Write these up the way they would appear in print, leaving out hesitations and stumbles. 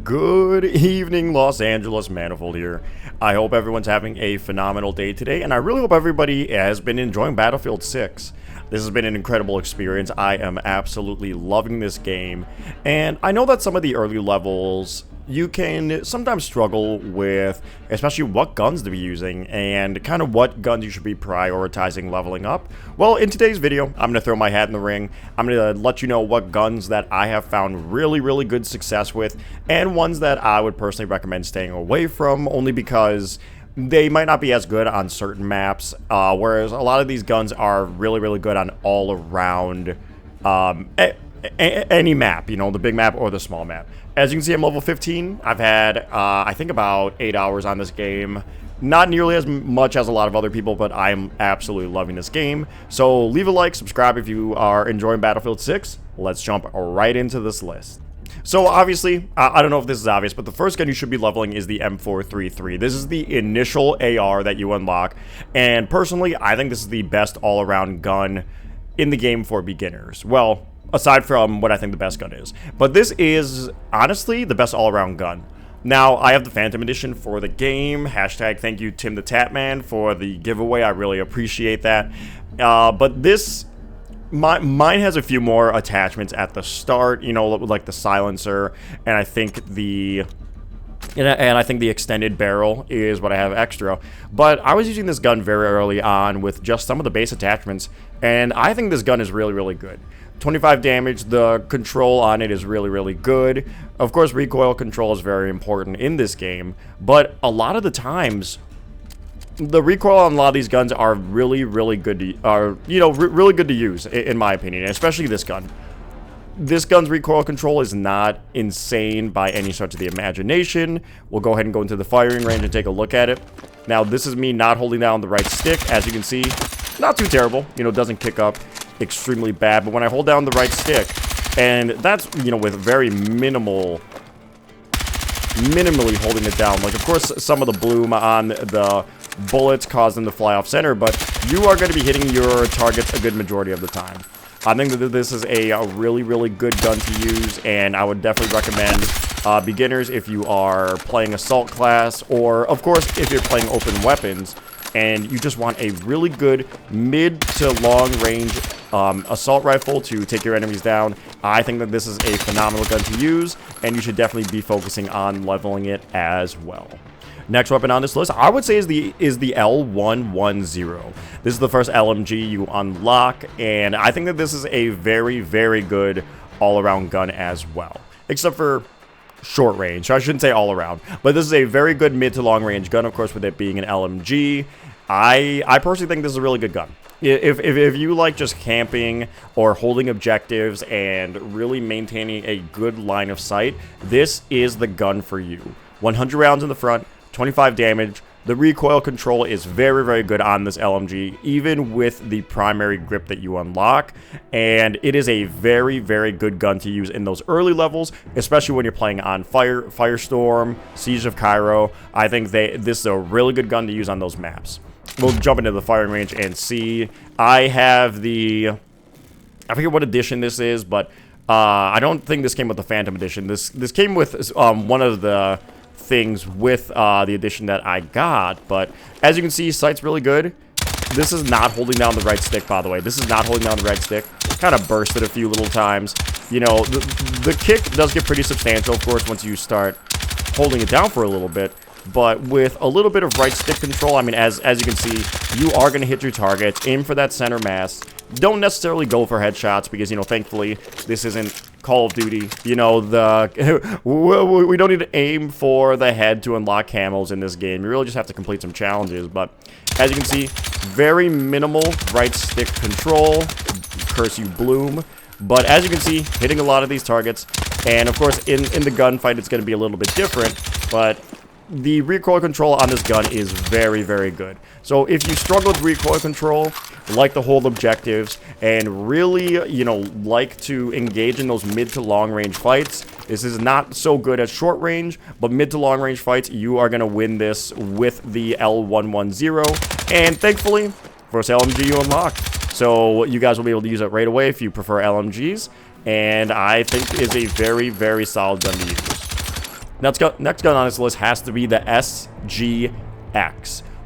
Good evening, Los Angeles. Manifold here. I hope everyone's having a phenomenal day today, and I really hope everybody has been enjoying Battlefield 6. This has been an incredible experience. I am absolutely loving this game, and I know that some of the early levels you can sometimes struggle with, especially what guns to be using and kind of what guns you should be prioritizing leveling up. Well, in today's video, I'm going to throw my hat in the ring. I'm going to let you know what guns that I have found really good success with, and ones that I would personally recommend staying away from, only because they might not be as good on certain maps, whereas a lot of these guns are really good on all around any map, you know, the big map or the small map. As you can see, I'm level 15. I've had, I think, about 8 hours on this game. Not nearly as much as a lot of other people, but I'm absolutely loving this game. So leave a like, subscribe if you are enjoying Battlefield 6. Let's jump right into this list. So obviously, I don't know if this is obvious, but the first gun you should be leveling is the M433. This is the initial AR that you unlock, and personally, I think this is the best all-around gun in the game for beginners. Well, aside from what I think the best gun is. But this is, honestly, the best all-around gun. Now, I have the Phantom Edition for the game. Hashtag thank you, Tim the Tatman, for the giveaway. I really appreciate that. But this, mine has a few more attachments at the start, you know, like the silencer, and I think the extended barrel is what I have extra. But I was using this gun very early on with just some of the base attachments, and I think this gun is really good. 25 damage, the control on it is really good. Of course, recoil control is very important in this game, but a lot of the times, the recoil on a lot of these guns are really good to, really good to use, in my opinion, especially this gun. This gun's recoil control is not insane by any stretch of the imagination. We'll go ahead and go into the firing range and take a look at it. Now, this is me not holding down the right stick. As you can see, not too terrible. You know, it doesn't kick up extremely bad, but when I hold down the right stick, and that's, you know, with very minimally holding it down. Like, of course, some of the bloom on the bullets cause them to fly off center, but you are going to be hitting your targets a good majority of the time. I think that this is a really good gun to use, and I would definitely recommend beginners if you are playing assault class, or of course if you're playing open weapons and you just want a really good mid to long range assault rifle to take your enemies down. I think that this is a phenomenal gun to use, and you should definitely be focusing on leveling it as well. Next weapon on this list, I would say, is the L110. This is the first LMG you unlock, and I think that this is a very good all-around gun as well, except for short range. I shouldn't say all around, but this is a very good mid to long range gun, of course, with it being an LMG. I personally think this is a really good gun. If you like just camping or holding objectives and really maintaining a good line of sight, this is the gun for you. 100 rounds in the front, 25 damage. The recoil control is very good on this LMG, even with the primary grip that you unlock. And it is a very good gun to use in those early levels, especially when you're playing on Firestorm, Siege of Cairo. I think this is a really good gun to use on those maps. We'll jump into the firing range and see. I have I forget what edition this is, but I don't think this came with the Phantom Edition. This came with one of the things with the edition that I got, but as you can see, sight's really good. This is not holding down the right stick, by the way. This is not holding down the right stick. Kind of bursted a few little times. You know, the kick does get pretty substantial, of course, once you start holding it down for a little bit. But with a little bit of right stick control, I mean, as you can see, you are going to hit your targets, aim for that center mass. Don't necessarily go for headshots because, you know, thankfully, this isn't Call of Duty. You know, we don't need to aim for the head to unlock camos in this game. You really just have to complete some challenges. But as you can see, very minimal right stick control. Curse you, Bloom. But as you can see, hitting a lot of these targets. And, of course, in the gunfight, it's going to be a little bit different. But the recoil control on this gun is very good. So if you struggle with recoil control, like to hold objectives, and really, you know, like to engage in those mid to long range fights, this is not so good at short range, but mid to long range fights, you are going to win this with the L110. And thankfully, first LMG you unlocked. So you guys will be able to use it right away if you prefer LMGs. And I think is a very solid gun to use. Next gun on this list has to be the SGX.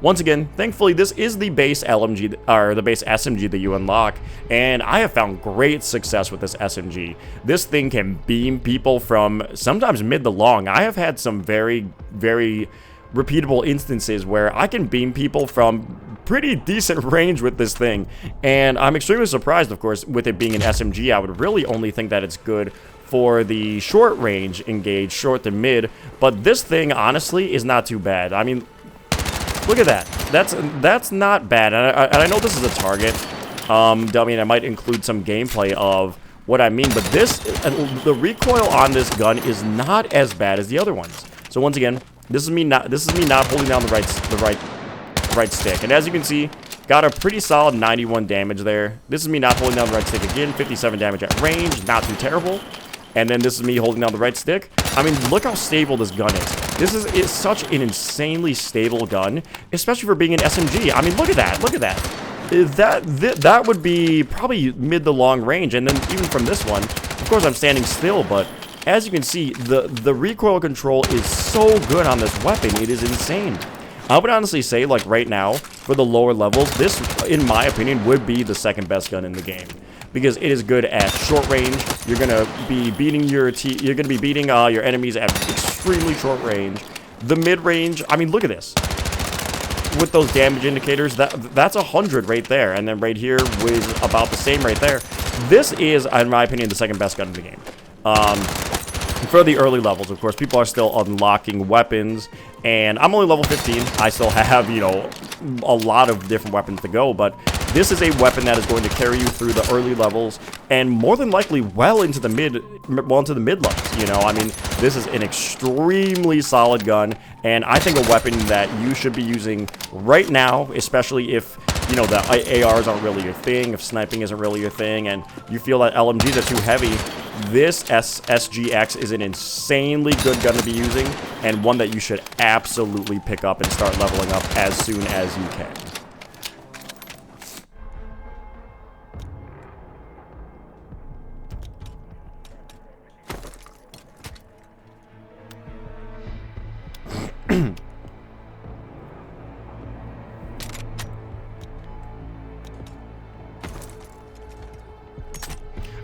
Once again, thankfully, this is the base LMG, or the base SMG that you unlock, and I have found great success with this SMG. This thing can beam people from sometimes mid to long. I have had some very, very repeatable instances where I can beam people from pretty decent range with this thing, and I'm extremely surprised, of course, with it being an SMG. I would really only think that it's good for the short range engage, short to mid, but this thing, honestly, is not too bad. I mean, look at that. That's not bad. And I know this is a target. I mean, I might include some gameplay of what I mean, but the recoil on this gun is not as bad as the other ones. So once again, this is me not holding down the right stick. And as you can see, got a pretty solid 91 damage there. This is me not holding down the right stick again, 57 damage at range, not too terrible. And then this is me holding down the right stick. I mean, look how stable this gun is. This is such an insanely stable gun, especially for being an SMG. I mean, look at that. Look at that. That would be probably mid to long range. And then even from this one, of course, I'm standing still, but as you can see, the recoil control is so good on this weapon. It is insane. I would honestly say, like, right now, for the lower levels, this, in my opinion, would be the second best gun in the game. Because it is good at short range. You're gonna be beating your enemies at extremely short range. The mid range, I mean, look at this. With those damage indicators, that's 100 right there, and then right here was about the same right there. This is, in my opinion, the second best gun in the game. For the early levels, of course, people are still unlocking weapons, and I'm only level 15. I still have, you know, a lot of different weapons to go, but this is a weapon that is going to carry you through the early levels, and more than likely well into the mid levels. You know, I mean, this is an extremely solid gun, and I think a weapon that you should be using right now, especially if, you know, the ARs aren't really your thing, if sniping isn't really your thing, and you feel that LMGs are too heavy. This SGX is an insanely good gun to be using, and one that you should absolutely pick up and start leveling up as soon as you can.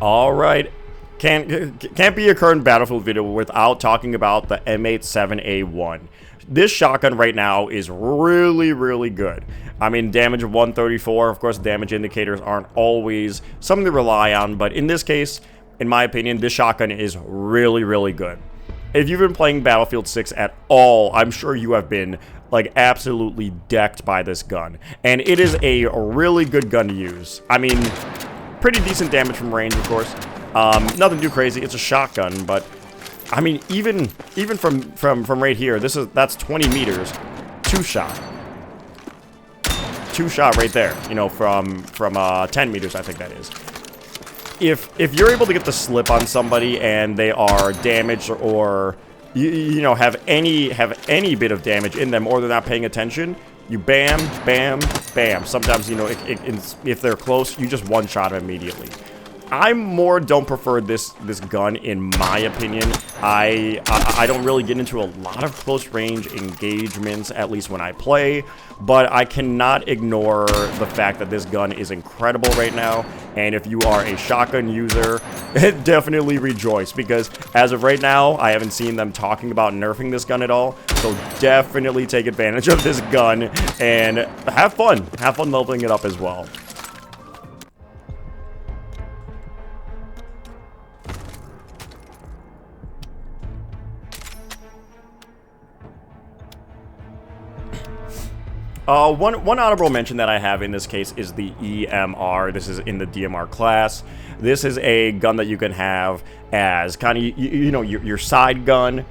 All right. Can't be a current Battlefield video without talking about the M87A1. This shotgun right now is really, really good. I mean, damage of 134. Of course, damage indicators aren't always something to rely on, but in this case, in my opinion, this shotgun is really, really good. If you've been playing Battlefield 6 at all, I'm sure you have been, like, absolutely decked by this gun. And it is a really good gun to use. I mean, pretty decent damage from range, of course. Nothing too crazy. It's a shotgun, but I mean, even from right here, that's 20 meters, two shot right there. You know, from 10 meters, I think that is. If you're able to get the slip on somebody and they are damaged, or you know, have any bit of damage in them, or they're not paying attention, you bam, bam, bam. Sometimes, you know, if they're close, you just one shot them immediately. don't prefer this gun, in my opinion. I don't really get into a lot of close range engagements, at least when I play, but I cannot ignore the fact that this gun is incredible right now, and if you are a shotgun user, definitely rejoice, because as of right now, I haven't seen them talking about nerfing this gun at all, so definitely take advantage of this gun, and have fun leveling it up as well. One honorable mention that I have in this case is the EMR. This is in the DMR class. This is a gun that you can have as kind of, you know, your side gun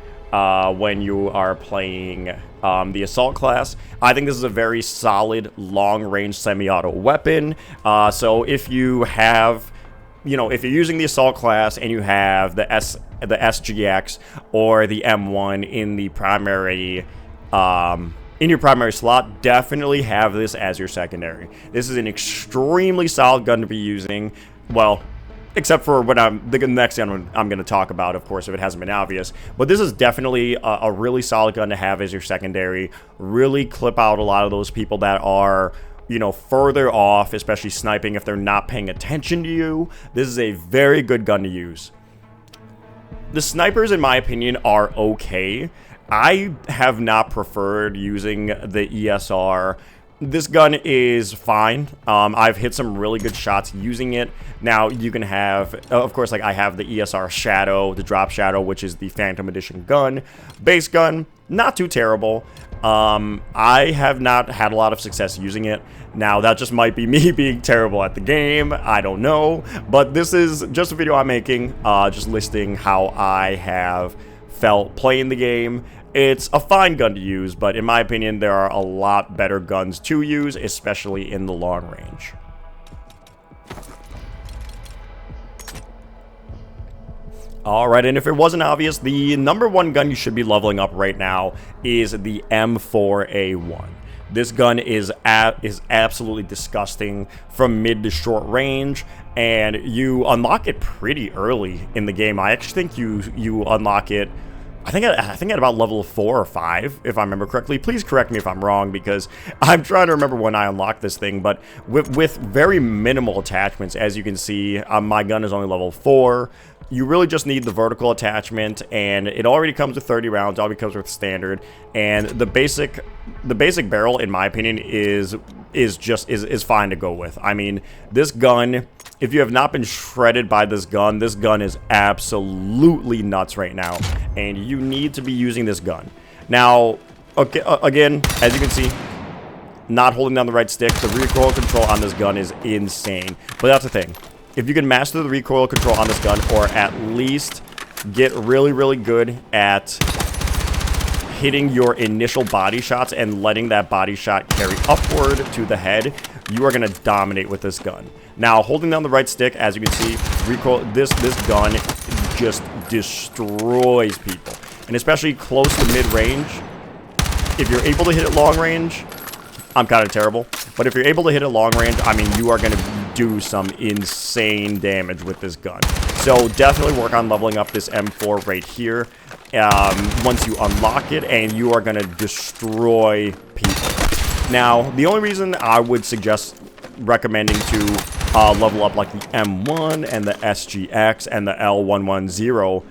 when you are playing the assault class. I think this is a very solid long-range semi-auto weapon. So if you have, you know, if you're using the assault class and you have the SGX or the M1 in the primary in your primary slot, definitely have this as your secondary. This is an extremely solid gun to be using. Well, Except for what the next gun I'm going to talk about, of course, if it hasn't been obvious. But this is definitely a really solid gun to have as your secondary. Really clip out a lot of those people that are, you know, further off, especially sniping if they're not paying attention to you. This is a very good gun to use. The snipers, in my opinion, are okay. I have not preferred using the ESR. This gun is fine. I've hit some really good shots using it. Now, you can have, of course, like I have the ESR Shadow, the Drop Shadow, which is the Phantom Edition gun. Base gun, not too terrible. I have not had a lot of success using it. Now, that just might be me being terrible at the game. I don't know. But this is just a video I'm making, just listing how I have felt playing the game. It's a fine gun to use, but in my opinion, there are a lot better guns to use, especially in the long range. Alright, and if it wasn't obvious, the #1 gun you should be leveling up right now is the M4A1. This gun is absolutely disgusting from mid to short range, and you unlock it pretty early in the game. I actually think you unlock it, I think at about level 4 or 5, if I remember correctly. Please correct me if I'm wrong, because I'm trying to remember when I unlocked this thing. But with very minimal attachments, as you can see, my gun is only level 4. You really just need the vertical attachment, and it already comes with 30 rounds. Already comes with standard, and the basic barrel, in my opinion, is fine to go with. I mean, this gun, if you have not been shredded by this gun is absolutely nuts right now, and you need to be using this gun. Now, okay, again, as you can see, not holding down the right stick, the recoil control on this gun is insane. But that's the thing. If you can master the recoil control on this gun, or at least get really, really good at hitting your initial body shots and letting that body shot carry upward to the head, you are going to dominate with this gun. Now, holding down the right stick, as you can see, recoil, this gun just destroys people. And especially close to mid-range, if you're able to hit it long range, I'm kind of terrible. But if you're able to hit it long range, I mean, you are going to do some insane damage with this gun. So definitely work on leveling up this M4 right here once you unlock it, and you are going to destroy people. Now, the only reason I would suggest recommending to level up like the M1 and the SGX and the L110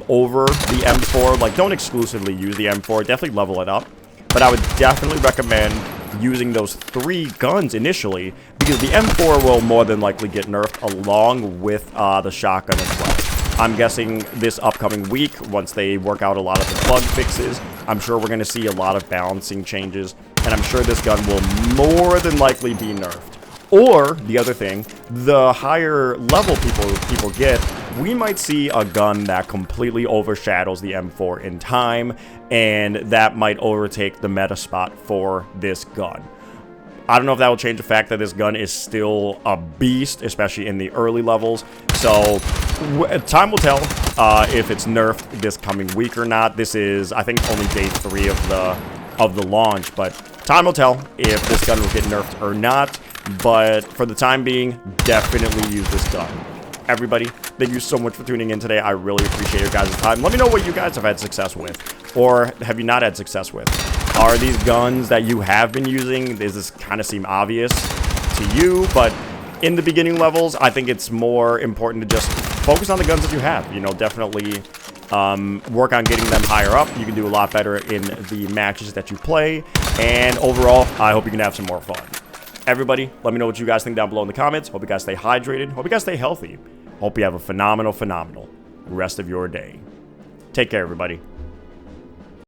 over the M4, like don't exclusively use the M4, definitely level it up. But I would definitely recommend using those 3 guns initially, because the M4 will more than likely get nerfed along with the shotgun as well. I'm guessing this upcoming week, once they work out a lot of the bug fixes, I'm sure we're going to see a lot of balancing changes, and I'm sure this gun will more than likely be nerfed. Or, the other thing, the higher level people get, we might see a gun that completely overshadows the M4 in time, and that might overtake the meta spot for this gun. I don't know if that will change the fact that this gun is still a beast, especially in the early levels. So, time will tell if it's nerfed this coming week or not. This is, I think, only day 3 of the launch, but time will tell if this gun will get nerfed or not. But for the time being, definitely use this gun. Everybody, thank you so much for tuning in today. I really appreciate your guys' time. Let me know what you guys have had success with, or have you not had success with. Are these guns that you have been using, does this kind of seem obvious to you? But in the beginning levels, I think it's more important to just focus on the guns that you have. You know, definitely work on getting them higher up. You can do a lot better in the matches that you play. And overall, I hope you can have some more fun. Everybody, let me know what you guys think down below in the comments. Hope you guys stay hydrated. Hope you guys stay healthy. Hope you have a phenomenal rest of your day. Take care, everybody.